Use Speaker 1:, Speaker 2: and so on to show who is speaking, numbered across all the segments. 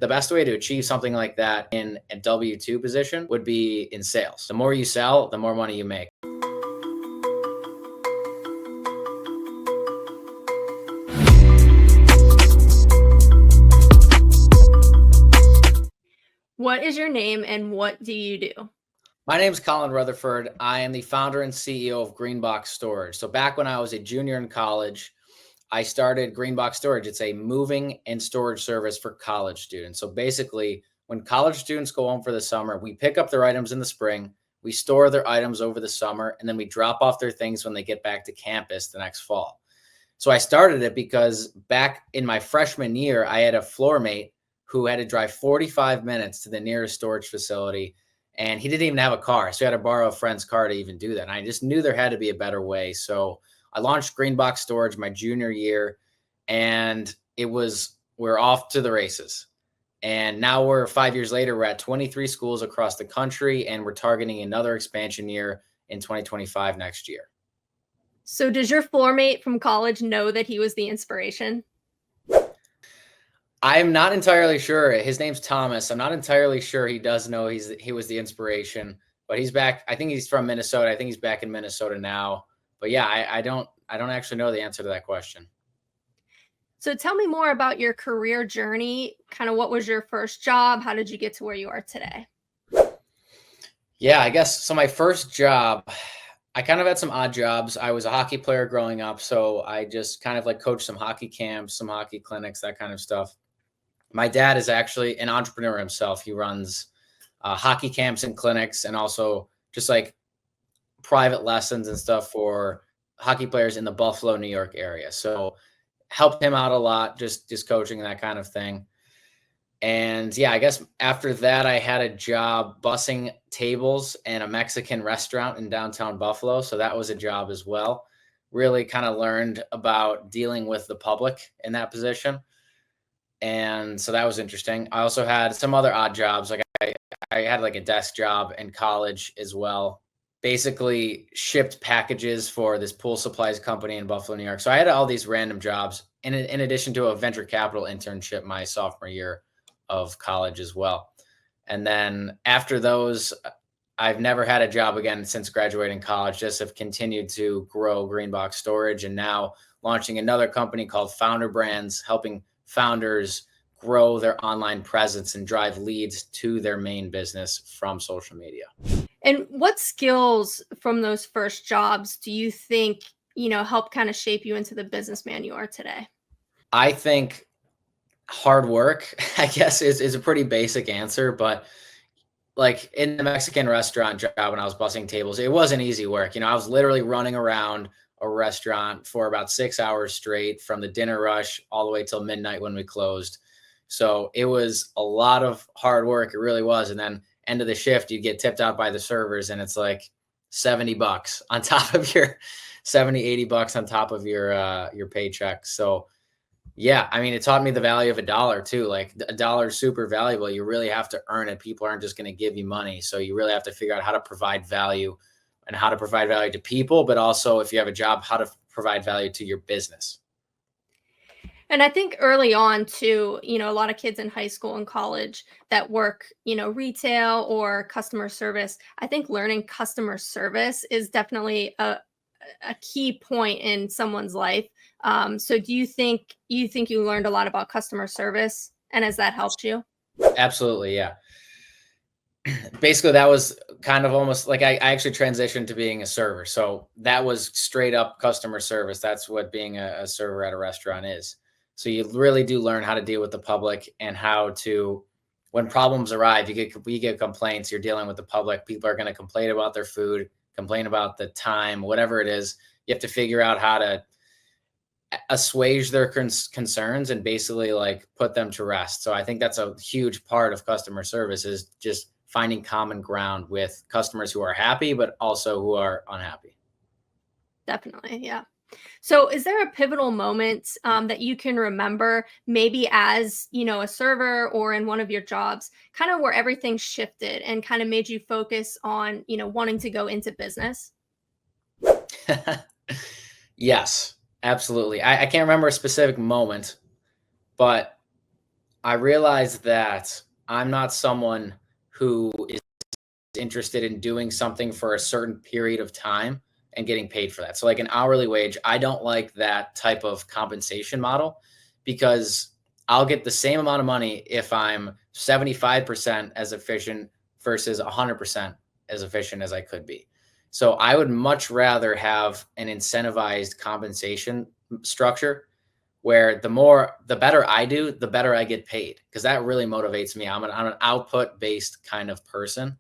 Speaker 1: The best way to achieve something like that in a W-2 position would be in sales. The more you sell, the more money you make.
Speaker 2: What is your name and what do you do?
Speaker 1: My name is Colin Rutherford. I am the founder and CEO of Greenbox Storage. So back when I was a junior in college, I started Greenbox Storage. It's a moving and storage service for college students. So basically, when college students go home for the summer, we pick up their items in the spring, we store their items over the summer, and then we drop off their things when they get back to campus the next fall. So I started it because back in my freshman year, I had a floor mate who had to drive 45 minutes to the nearest storage facility, and he didn't even have a car. So he had to borrow a friend's car to even do that. And I just knew there had to be a better way. So I launched Greenbox Storage my junior year, and we're off to the races. And now we're 5 years later, we're at 23 schools across the country, and we're targeting another expansion year in 2025 next year.
Speaker 2: So does your floor mate from college know that he was the inspiration?
Speaker 1: I'm not entirely sure. His name's Thomas. I'm not entirely sure he does know he was the inspiration, but he's back. I think he's from Minnesota. I think he's back in Minnesota now. But yeah, I don't actually know the answer to that question.
Speaker 2: So tell me more about your career journey. Kind of what was your first job? How did you get to where you are today?
Speaker 1: Yeah, I guess so. My first job, I kind of had some odd jobs. I was a hockey player growing up, so I just kind of like coached some hockey camps, some hockey clinics, that kind of stuff. My dad is actually an entrepreneur himself. He runs hockey camps and clinics, and also just like private lessons and stuff for hockey players in the Buffalo, New York area. So helped him out a lot, just coaching, that kind of thing. And yeah, I guess after that, I had a job bussing tables in a Mexican restaurant in downtown Buffalo. So that was a job as well. Really kind of learned about dealing with the public in that position. And so that was interesting. I also had some other odd jobs. Like I had like a desk job in college as well. Basically shipped packages for this pool supplies company in Buffalo, New York. So I had all these random jobs in addition to a venture capital internship my sophomore year of college as well. And then after those, I've never had a job again since graduating college, just have continued to grow Greenbox Storage, and now launching another company called FounderBrands, helping founders grow their online presence and drive leads to their main business from social media.
Speaker 2: And what skills from those first jobs do you think, help kind of shape you into the businessman you are today?
Speaker 1: I think hard work, I guess, is a pretty basic answer, but like in the Mexican restaurant job when I was bussing tables, it wasn't easy work. I was literally running around a restaurant for about 6 hours straight from the dinner rush all the way till midnight when we closed. So it was a lot of hard work. It really was. And then end of the shift, you get tipped out by the servers, and it's like $70 on top of your $80 on top of your paycheck. So yeah, I mean, it taught me the value of a dollar too. Like a dollar is super valuable. You really have to earn it. People aren't just going to give you money. So you really have to figure out how to provide value, and how to provide value to people, but also if you have a job, how to provide value to your business.
Speaker 2: And I think early on too, a lot of kids in high school and college that work, retail or customer service. I think learning customer service is definitely a key point in someone's life. So do you think you learned a lot about customer service, and has that helped you?
Speaker 1: Absolutely. Yeah. Basically that was kind of almost like I actually transitioned to being a server. So that was straight up customer service. That's what being a server at a restaurant is. So you really do learn how to deal with the public, and how to, when problems arrive, we get complaints, you're dealing with the public. People are going to complain about their food, complain about the time, whatever it is. You have to figure out how to assuage their concerns and basically like put them to rest. So I think that's a huge part of customer service, is just finding common ground with customers who are happy, but also who are unhappy.
Speaker 2: Definitely. Yeah. So is there a pivotal moment that you can remember, maybe as, a server or in one of your jobs, kind of where everything shifted and kind of made you focus on, wanting to go into business?
Speaker 1: Yes, absolutely. I can't remember a specific moment, but I realized that I'm not someone who is interested in doing something for a certain period of time and getting paid for that. So, like an hourly wage, I don't like that type of compensation model because I'll get the same amount of money if I'm 75% as efficient versus 100% as efficient as I could be. So, I would much rather have an incentivized compensation structure where the better I do, the better I get paid because that really motivates me. I'm an output based kind of person,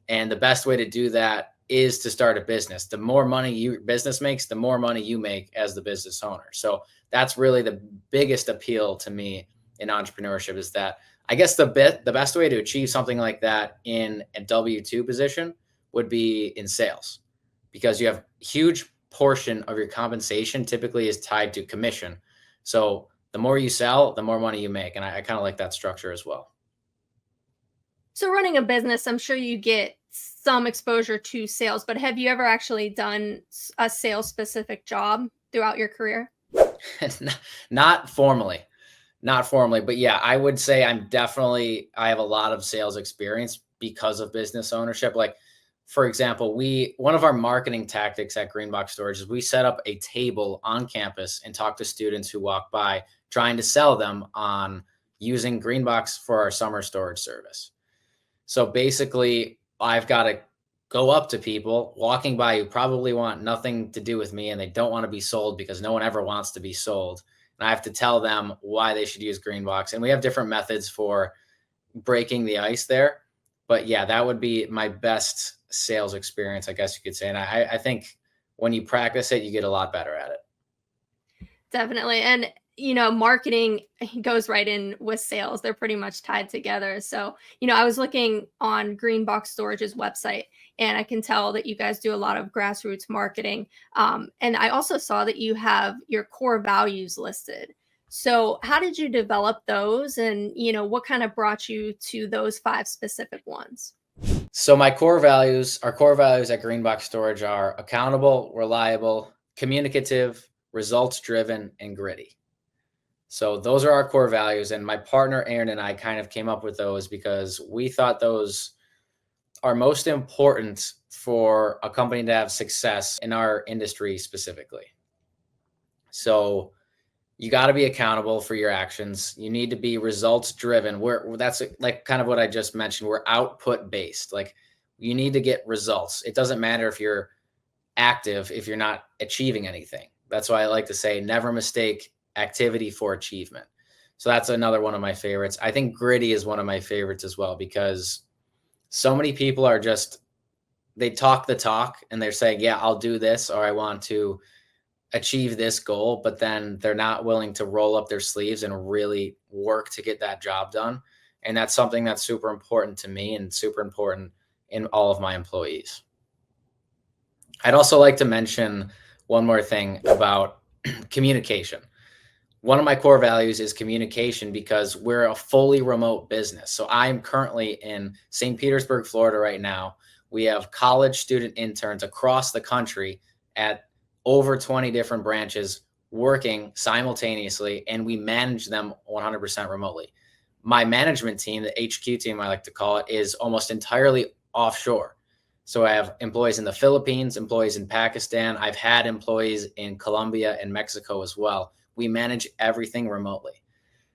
Speaker 1: and the best way to do that is to start a business. The more money your business makes, the more money you make as the business owner. So that's really the biggest appeal to me in entrepreneurship is that I guess the best way to achieve something like that in a W-2 position would be in sales because you have huge portion of your compensation typically is tied to commission. So the more you sell, the more money you make. And I kind of like that structure as well.
Speaker 2: So running a business, I'm sure you get some exposure to sales, but have you ever actually done a sales specific job throughout your career?
Speaker 1: Not formally, not formally, but yeah, I would say I have a lot of sales experience because of business ownership. Like, for example, one of our marketing tactics at Greenbox Storage is we set up a table on campus and talk to students who walk by, trying to sell them on using Greenbox for our summer storage service. So basically, I've got to go up to people walking by who probably want nothing to do with me and they don't want to be sold because no one ever wants to be sold. And I have to tell them why they should use Greenbox. And we have different methods for breaking the ice there. But yeah, that would be my best sales experience, I guess you could say. And I think when you practice it, you get a lot better at it.
Speaker 2: Definitely. And marketing goes right in with sales. They're pretty much tied together. So, I was looking on Greenbox Storage's website and I can tell that you guys do a lot of grassroots marketing. And I also saw that you have your core values listed. So, how did you develop those and, what kind of brought you to those five specific ones?
Speaker 1: So our core values at Greenbox Storage are accountable, reliable, communicative, results driven, and gritty. So those are our core values. And my partner, Aaron, and I kind of came up with those because we thought those are most important for a company to have success in our industry specifically. So you got to be accountable for your actions. You need to be results driven. That's like kind of what I just mentioned. We're output based. Like you need to get results. It doesn't matter if you're active if you're not achieving anything. That's why I like to say never mistake activity for achievement. So that's another one of my favorites. I think gritty is one of my favorites as well because so many people are just they talk the talk and they're saying, "Yeah, I'll do this," or "I want to achieve this goal," but then they're not willing to roll up their sleeves and really work to get that job done. And that's something that's super important to me and super important in all of my employees. I'd also like to mention one more thing about communication. One of my core values is communication because we're a fully remote business. So I'm currently in St. Petersburg, Florida right now. We have college student interns across the country at over 20 different branches working simultaneously, and we manage them 100% remotely. My management team, the HQ team, I like to call it, is almost entirely offshore. So I have employees in the Philippines, employees in Pakistan. I've had employees in Colombia and Mexico as well. We manage everything remotely.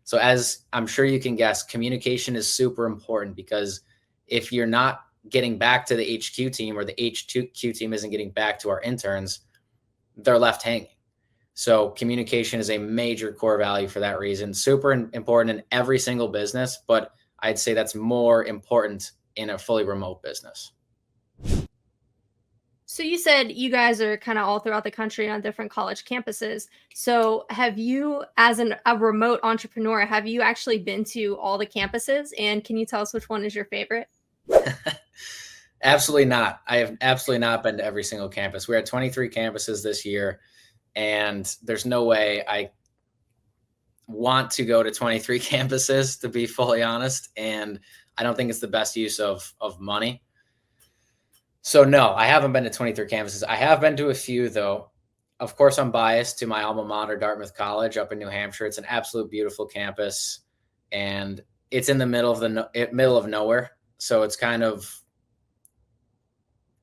Speaker 1: So as I'm sure you can guess, communication is super important because if you're not getting back to the HQ team or the HQ team isn't getting back to our interns, they're left hanging. So communication is a major core value for that reason. Super important in every single business, but I'd say that's more important in a fully remote business.
Speaker 2: So you said you guys are kind of all throughout the country on different college campuses. So have you, as a remote entrepreneur, have you actually been to all the campuses? And can you tell us which one is your favorite?
Speaker 1: Absolutely not. I have absolutely not been to every single campus. We're at 23 campuses this year, and there's no way I want to go to 23 campuses, to be fully honest. And I don't think it's the best use of money. So no, I haven't been to 23 campuses. I have been to a few though. Of course, I'm biased to my alma mater, Dartmouth College up in New Hampshire. It's an absolute beautiful campus. and it's in the middle of middle of nowhere. So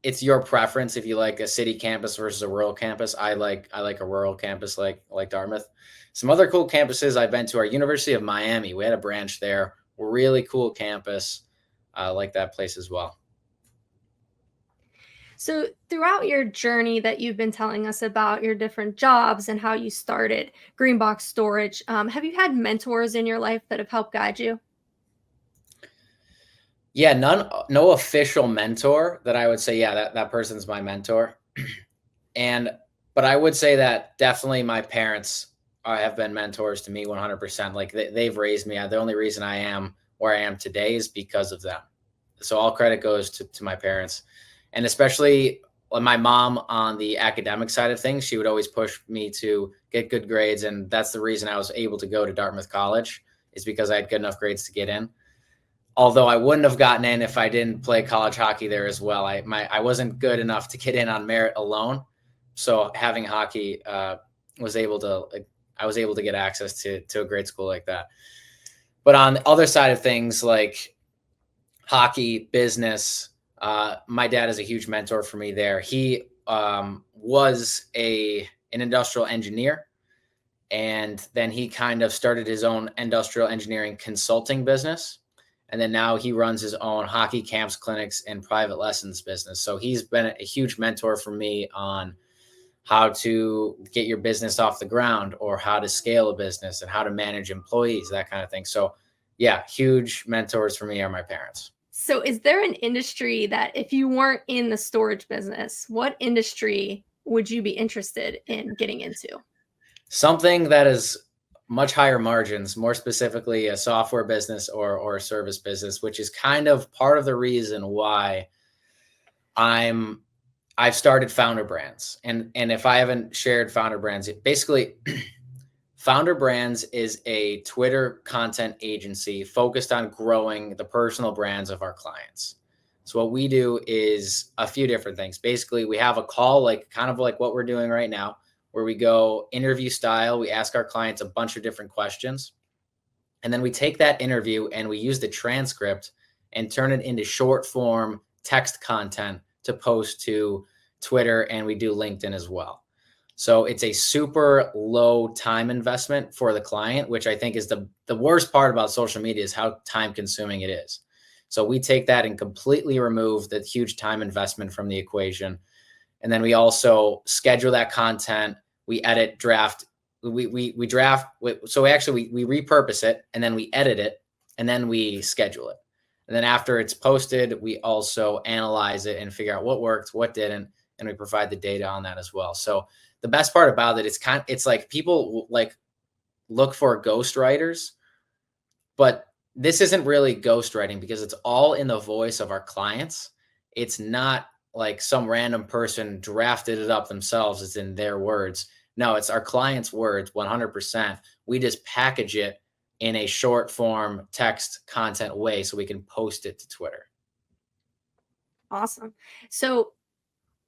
Speaker 1: it's your preference if you like a city campus versus a rural campus. I like a rural campus like Dartmouth. Some other cool campuses I've been to are University of Miami. We had a branch there. Really cool campus. I like that place as well.
Speaker 2: So, throughout your journey that you've been telling us about your different jobs and how you started Greenbox Storage, have you had mentors in your life that have helped guide you?
Speaker 1: Yeah, no official mentor that I would say, yeah, that person's my mentor. And but I would say that definitely my parents have been mentors to me 100%. Like they've raised me. The only reason I am where I am today is because of them. So all credit goes to my parents, and especially my mom on the academic side of things. She would always push me to get good grades, and that's the reason I was able to go to Dartmouth College, is because I had good enough grades to get in. Although I wouldn't have gotten in if I didn't play college hockey there as well. I wasn't good enough to get in on merit alone. So having hockey was able to like, I was able to get access to a great school like that. But on the other side of things, like hockey, business, my dad is a huge mentor for me there. He was an industrial engineer, and then he kind of started his own industrial engineering consulting business. And then now he runs his own hockey camps, clinics, and private lessons business. So he's been a huge mentor for me on how to get your business off the ground, or how to scale a business, and how to manage employees, that kind of thing. So yeah, huge mentors for me are my parents.
Speaker 2: So, is there an industry that if you weren't in the storage business, what industry would you be interested in getting into?
Speaker 1: Something that is much higher margins, more specifically a software business or a service business, which is kind of part of the reason why I'm I've started FounderBrands. And if I haven't shared FounderBrands, basically FounderBrands is a Twitter content agency focused on growing the personal brands of our clients. So what we do is a few different things. Basically, we have a call, like kind of like what we're doing right now, where we go interview style. We ask our clients a bunch of different questions, and then we take that interview and we use the transcript and turn it into short form text content to post to Twitter, and we do LinkedIn as well. So it's a super low time investment for the client, which I think is the worst part about social media, is how time consuming it is. So we take that and completely remove the huge time investment from the equation. And then we also schedule that content. We edit, draft, we draft. So we repurpose it, and then we edit it, and then we schedule it. And then after it's posted, we also analyze it and figure out what worked, what didn't, and we provide the data on that as well. So the best part about it, it's like people like look for ghostwriters, but this isn't really ghostwriting, because it's all in the voice of our clients. It's not like some random person drafted it up themselves. It's in their words. No, it's our clients' words 100%. We just package it in a short form text content way so we can post it to Twitter.
Speaker 2: Awesome. So,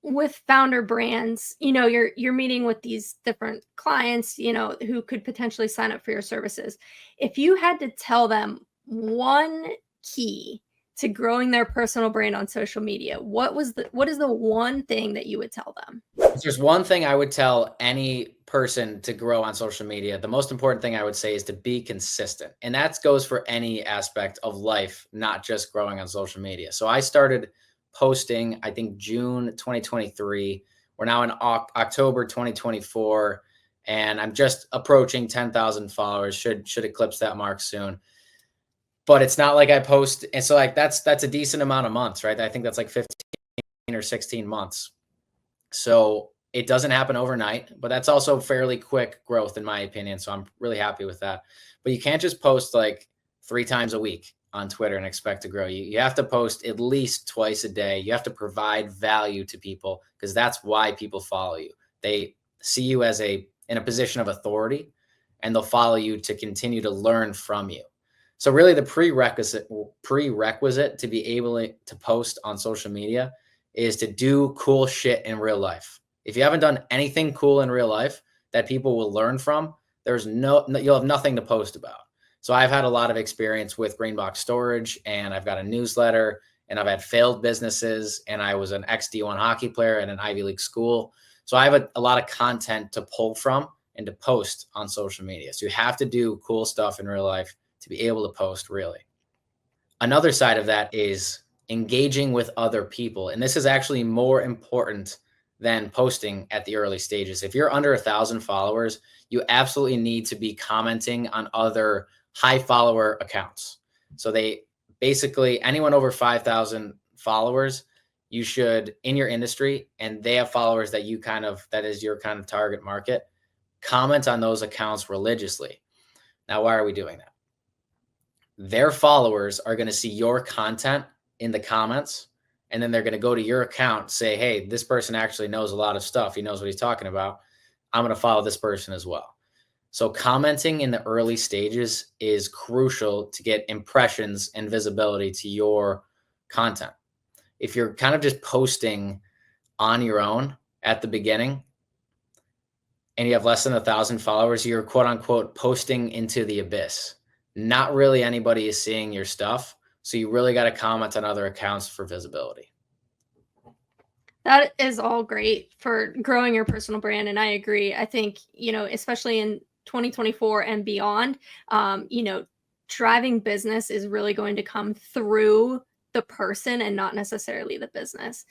Speaker 2: with Founder Brands, you're meeting with these different clients, who could potentially sign up for your services. If you had to tell them one key to growing their personal brand on social media, what is the one thing that you would tell them?
Speaker 1: If there's one thing I would tell any person to grow on social media, the most important thing I would say is to be consistent. And that goes for any aspect of life, not just growing on social media. So I started posting, I think June 2023. We're now in October 2024, and I'm just approaching 10,000 followers. Should eclipse that mark soon. But it's not like I post, and so like that's a decent amount of months, right? I think that's like 15 or 16 months. So it doesn't happen overnight, but that's also fairly quick growth in my opinion. So I'm really happy with that. But you can't just post like 3 times a week on Twitter and expect to grow. You have to post at least twice a day. You have to provide value to people, because that's why people follow you. They see you as in a position of authority, and they'll follow you to continue to learn from you. So really the prerequisite to be able to post on social media is to do cool shit in real life. If you haven't done anything cool in real life that people will learn from, you'll have nothing to post about. So I've had a lot of experience with green box storage, and I've got a newsletter, and I've had failed businesses, and I was an ex-D1 hockey player at an Ivy League school. So I have a lot of content to pull from and to post on social media. So you have to do cool stuff in real life to be able to post, really. Another side of that is engaging with other people. And this is actually more important than posting at the early stages. If you're under 1,000 followers, you absolutely need to be commenting on other high follower accounts. So they basically, anyone over 5,000 followers, you should, in your industry, and they have followers that that is your kind of target market, comment on those accounts religiously. Now, why are we doing that? Their followers are going to see your content in the comments, and then they're going to go to your account, say, hey, this person actually knows a lot of stuff. He knows what he's talking about. I'm going to follow this person as well. So commenting in the early stages is crucial to get impressions and visibility to your content. If you're kind of just posting on your own at the beginning and you have less than 1,000 followers, you're quote unquote posting into the abyss. Not really anybody is seeing your stuff. So you really got to comment on other accounts for visibility.
Speaker 2: That is all great for growing your personal brand. And I agree. I think, especially in 2024 and beyond, driving business is really going to come through the person and not necessarily the business.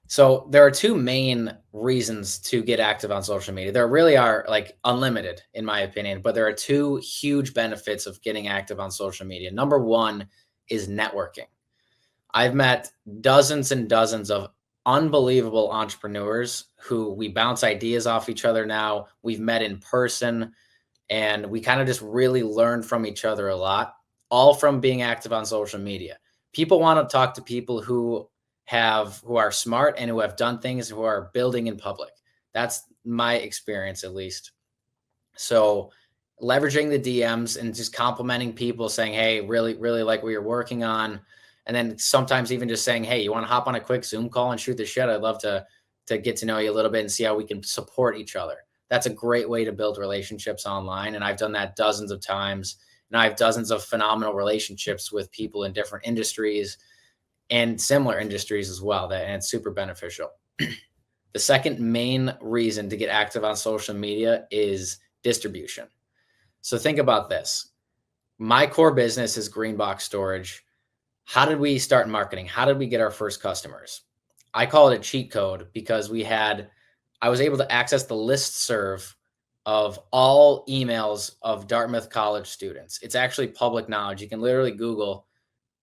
Speaker 1: So there are two main reasons to get active on social media. There really are like unlimited, in my opinion, but there are two huge benefits of getting active on social media. Number one is networking. I've met dozens and dozens of unbelievable entrepreneurs who we bounce ideas off each other now. We've met in person, and we kind of just really learned from each other a lot, all from being active on social media. People want to talk to people who are smart and who have done things, who are building in public. That's my experience, at least. So leveraging the DMs and just complimenting people, saying, hey, really, really like what you're working on. And then sometimes even just saying, hey, you want to hop on a quick Zoom call and shoot the shit? I'd love to get to know you a little bit and see how we can support each other. That's a great way to build relationships online. And I've done that dozens of times. And I have dozens of phenomenal relationships with people in different industries and similar industries as well. And it's super beneficial. The second main reason to get active on social media is distribution. So think about this. My core business is green box storage. How did we start marketing? How did we get our first customers? I call it a cheat code because I was able to access the listserv of all emails of Dartmouth College students. It's actually public knowledge. You can literally Google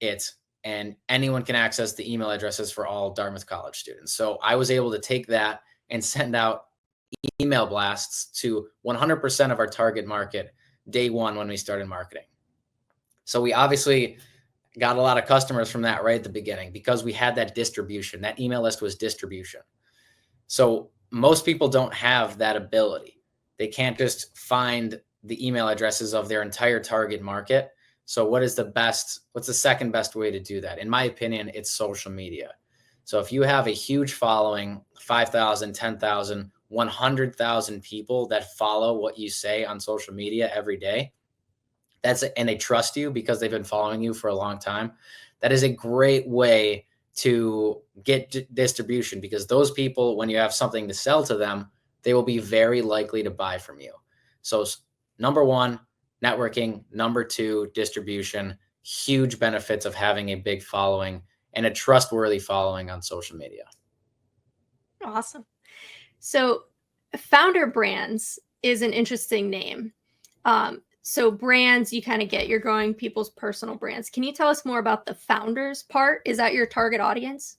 Speaker 1: it, and anyone can access the email addresses for all Dartmouth College students. So I was able to take that and send out email blasts to 100% of our target market day one when we started marketing. So we obviously got a lot of customers from that right at the beginning because we had that distribution. That email list was distribution. So most people don't have that ability. They can't just find the email addresses of their entire target market. So what's the second best way to do that? In my opinion, it's social media. So if you have a huge following, 5,000, 10,000, 100,000 people that follow what you say on social media every day, and they trust you because they've been following you for a long time, that is a great way to get distribution, because those people, when you have something to sell to them, they will be very likely to buy from you. So number one, networking. Number two, distribution. Huge benefits of having a big following and a trustworthy following on social media.
Speaker 2: Awesome. So FounderBrands is an interesting name. So brands, you kind of get, you're growing people's personal brands. Can you tell us more about the founders part? Is that your target audience?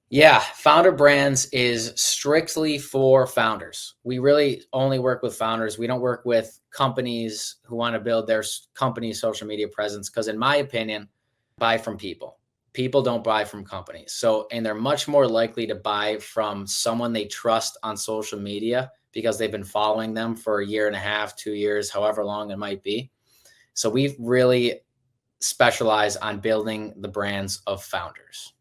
Speaker 1: Yeah, FounderBrands is strictly for founders. We really only work with founders. We don't work with companies who want to build their company's social media presence, because in my opinion, buy from people. People don't buy from companies. So, and they're much more likely to buy from someone they trust on social media because they've been following them for a year and a half, 2 years, however long it might be. So we really specialize on building the brands of founders.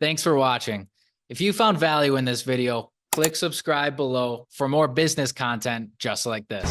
Speaker 1: Thanks for watching. If you found value in this video, click subscribe below for more business content just like this.